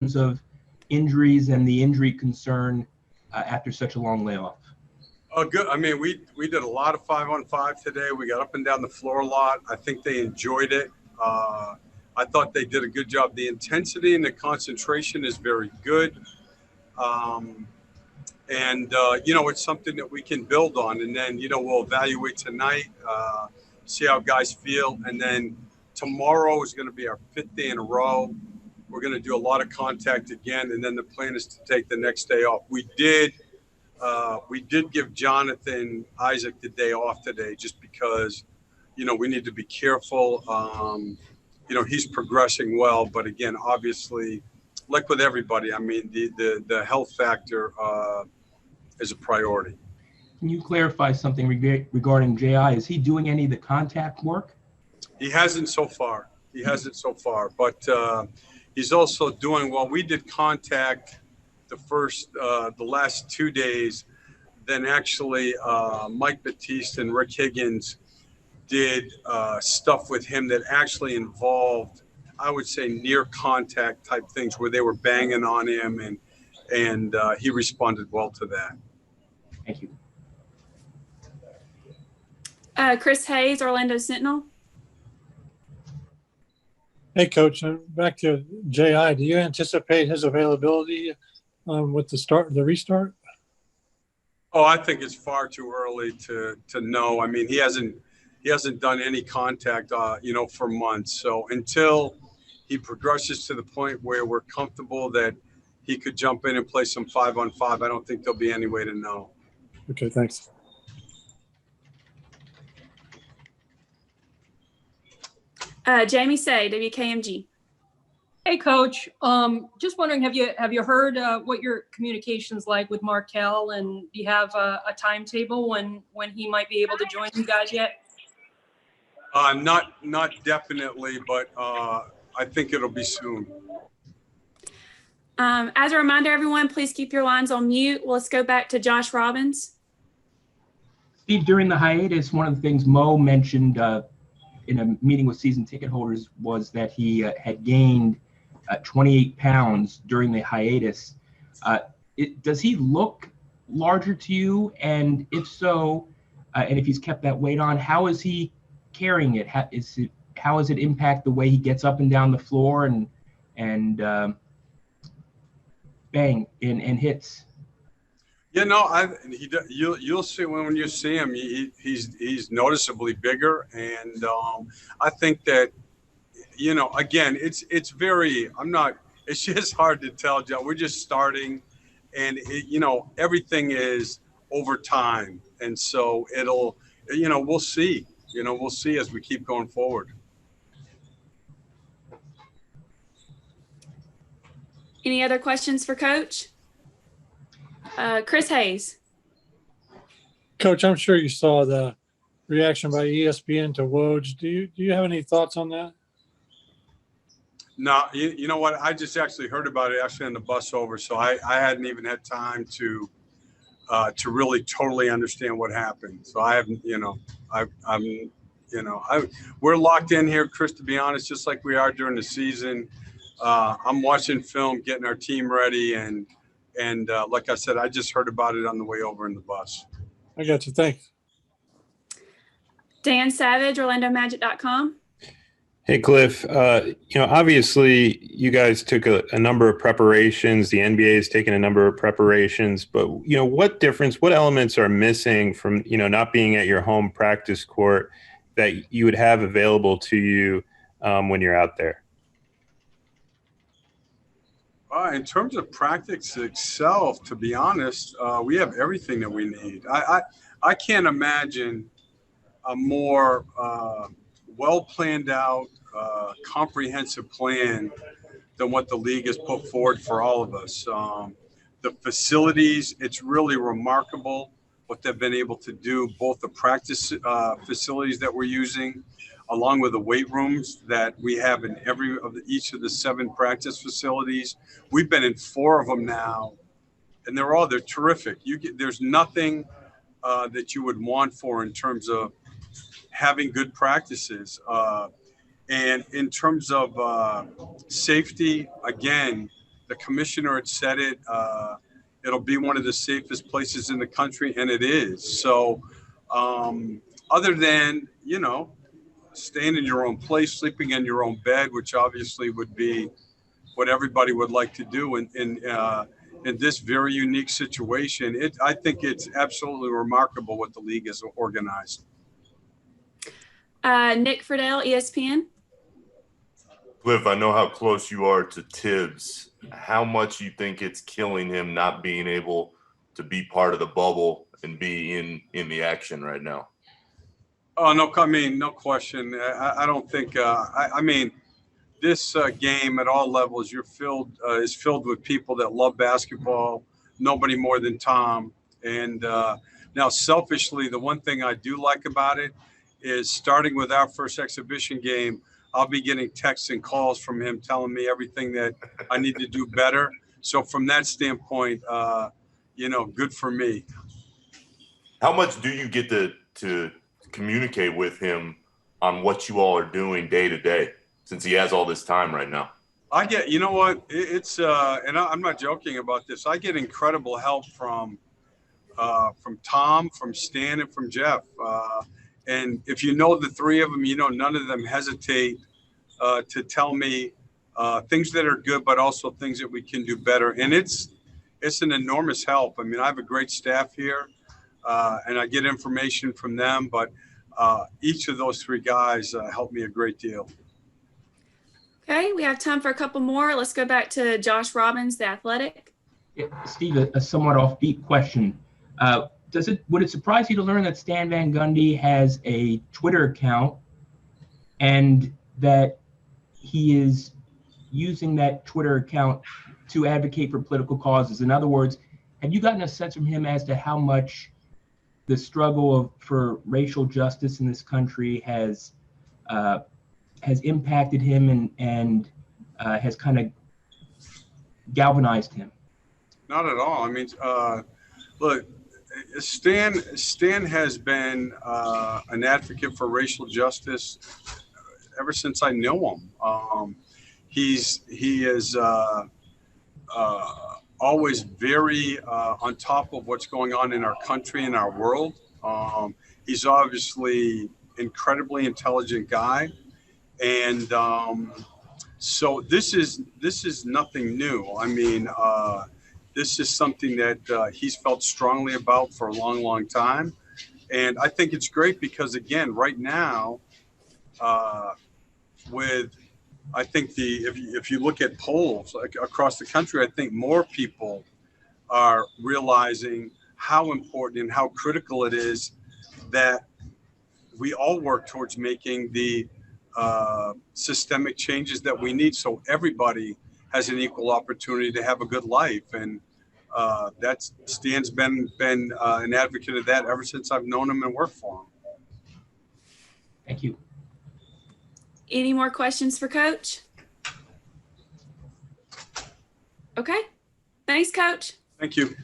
of injuries and the injury concern after such a long layoff? Oh, good. I mean, we did a lot of 5-on-5 today. We got up and down the floor a lot. I think they enjoyed it. I thought they did a good job. The intensity and the concentration is very good. It's something that we can build on. And then, we'll evaluate tonight, see how guys feel. And then tomorrow is going to be our 5th day in a row. We're going to do a lot of contact again. And then the plan is to take the next day off. We did give Jonathan Isaac the day off today just because, we need to be careful. He's progressing well. But again, obviously, like with everybody, I mean, the health factor is a priority. Can you clarify something regarding J.I.? Is he doing any of the contact work? He hasn't so far. But he's also doing, we did contact the last 2 days. Then actually Mike Batiste and Rick Higgins did stuff with him that actually involved, I would say, near contact type things where they were banging on him, and he responded well to that. Thank you. Chris Hayes, Orlando Sentinel. Hey, Coach. Back to J.I. Do you anticipate his availability with the restart? Oh, I think it's far too early to know. I mean, he hasn't done any contact, for months. So until he progresses to the point where we're comfortable that he could jump in and play some 5-on-5, I don't think there'll be any way to know. Okay, thanks. Jamie Say, WKMG. Hey, Coach. Just wondering, have you heard what your communication's like with Markel, and do you have a timetable when he might be able to join you guys yet? Not definitely, but I think it'll be soon. As a reminder, everyone, please keep your lines on mute. Let's go back to Josh Robbins. Steve, during the hiatus, one of the things Mo mentioned in a meeting with season ticket holders was that he had gained 28 pounds during the hiatus. Does he look larger to you? And if so, and if he's kept that weight on, how is he carrying it? How does it impact the way he gets up and down the floor and bang and hits? You'll see when you see him. He's noticeably bigger, and I think that again, it's just hard to tell, Joe. We're just starting, and everything is over time, and so we'll see. We'll see as we keep going forward. Any other questions for Coach? Chris Hayes. Coach, I'm sure you saw the reaction by ESPN to Woj. Do you have any thoughts on that? No, you know what? I just actually heard about it on the bus over, so I hadn't even had time to really totally understand what happened. So I haven't, we're locked in here, Chris, to be honest, just like we are during the season. I'm watching film, getting our team ready, and like I said, I just heard about it on the way over in the bus. I got you. Thanks. Dan Savage, OrlandoMagic.com. Hey, Cliff. Obviously, you guys took a number of preparations. The NBA has taken a number of preparations. But, what elements are missing from, not being at your home practice court that you would have available to you when you're out there? In terms of practice itself, to be honest, we have everything that we need. I can't imagine a more well planned out, comprehensive plan than what the league has put forward for all of us. The facilities, it's really remarkable what they've been able to do, both the practice facilities that we're using, along with the weight rooms that we have in each of the 7 practice facilities. We've been in 4 of them now, and they're terrific. There's nothing that you would want in terms of having good practices. And in terms of safety, again, The commissioner had said it. It'll be one of the safest places in the country, and it is. So other than, staying in your own place, sleeping in your own bed, which obviously would be what everybody would like to do in this very unique situation, I think it's absolutely remarkable what the league has organized. Nick Friedel, ESPN. Cliff, I know how close you are to Tibbs. How much you think it's killing him not being able to be part of the bubble and be in the action right now? Oh, no, no question. I don't think, this game at all levels, is filled with people that love basketball, nobody more than Tom. And now selfishly, the one thing I do like about it is starting with our first exhibition game, I'll be getting texts and calls from him telling me everything that I need to do better. So from that standpoint, good for me. How much do you get to communicate with him on what you all are doing day to day, since he has all this time right now? I get, you know what, it's and I'm not joking about this. I get incredible help from Tom, from Stan, and from Jeff. And if you know the three of them, none of them hesitate to tell me things that are good, but also things that we can do better. And it's an enormous help. I mean, I have a great staff here, and I get information from them, but each of those three guys help me a great deal. Okay, we have time for a couple more. Let's go back to Josh Robbins, The Athletic. Yeah, Steve, a somewhat offbeat question. Would it surprise you to learn that Stan Van Gundy has a Twitter account and that he is using that Twitter account to advocate for political causes? In other words, have you gotten a sense from him as to how much the struggle for racial justice in this country has impacted him and has kind of galvanized him? Not at all. I mean, look, Stan has been an advocate for racial justice ever since I knew him. He is always very on top of what's going on in our country and our world. He's obviously incredibly intelligent guy, and so this is nothing new. I mean, this is something that he's felt strongly about for a long, long time. And I think it's great because, again, right now, I think if you look at polls across the country, I think more people are realizing how important and how critical it is that we all work towards making the systemic changes that we need so everybody has an equal opportunity to have a good life. And Stan's been an advocate of that ever since I've known him and worked for him. Thank you. Any more questions for Coach? Okay. Thanks, Coach. Thank you.